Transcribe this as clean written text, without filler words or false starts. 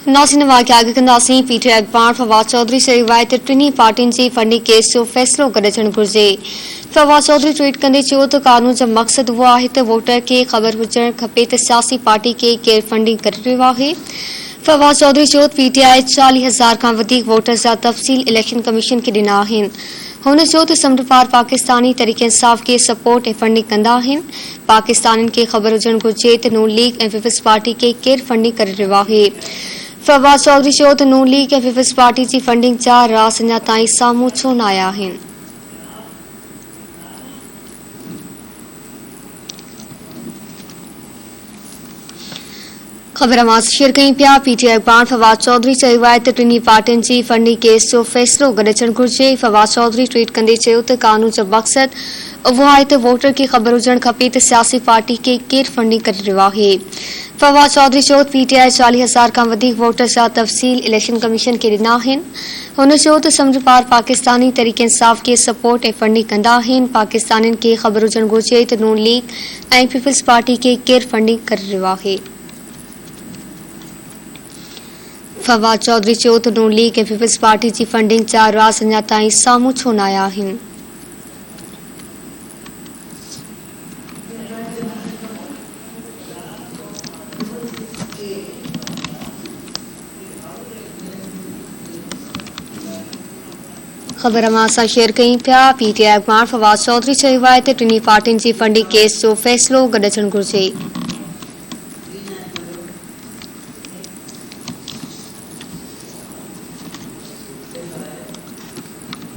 नासिन वाक़िया कंदासीं पीटीआई अखबार फवाद चौधरी से रिवायत टिनी पार्टियुनि जी फंडिंग केस जो फ़ैसिलो गॾिजणु घुरिजे। फवाद चौधरी ट्वीट कंदे चयो त कानून जो मक़सदु उहो आहे त वोटर खे ख़बर हुजणु खपे त सियासी पार्टी खे केरु फंडिंग करे रहियो आहे। फवाद चौधरी चयो त पीटीआई 40,000 खां वधीक वोटर जा तफ़सील इलेक्शन कमीशन खे ॾिना आहिनि। हुन चयो त समुंड पार पाकिस्तानी तरीक़े इंसाफ़ खे सपोर्ट ऐं फंडिंग कंदा आहिनि। पाकिस्तानियुनि खे ख़बर हुजणु घुरिजे त नून लीग ऐं पीपल्स पार्टी खे केरु फंडिंग करे रहियो आहे। फवाद चौधरी चयो त नून लीग ऐं पीपल्स पार्टी जी फंडिंग जा राज़ अञा ताईं साम्हूं छो न आया आहिनि। ख़बर मां शेयर कई पिया पीटीआई अखबार फवाद चौधरी चयो आहे त टिनी पार्टियुनि जी फंडिंग केस जो फ़ैसिलो गॾिजणु घुरिजे। फवाद चौधरी ट्वीट कंदे चयो त कानून जो मक़सदु उहो आहे त वोटर खे ख़बर हुजणु खपे त सियासी पार्टी खे केरु फंडिंग करे रहियो आहे। फवाद चौधरी चयो त पीटीआई 40,000 खां वधीक वोटर जा तफ़सील इलेक्शन कमीशन खे ॾिना आहिनि। हुन चयो त समुंड पार पाकिस्तानी तरीक़े इंसाफ़ खे सपोर्ट ऐं फंडिंग कंदा आहिनि। पाकिस्तानियुनि खे ख़बर हुजणु घुरिजे त नून लीग ऐं पीपल्स पार्टी खे केरु फंडिंग करे रहियो आहे। फवाद चौधरी चयो त नून लीग ऐं पीपल्स पार्टी जी फंडिंग जा राज़ अञा ताईं साम्हूं छो न आया आहिनि। ख़बर मां असां शेयर कई पिया पीटीआई अखबार फवाद चौधरी चयो आहे त टिनी पार्टियुनि जी फंडिंग केस जो फ़ैसिलो गॾिजणु घुरिजे।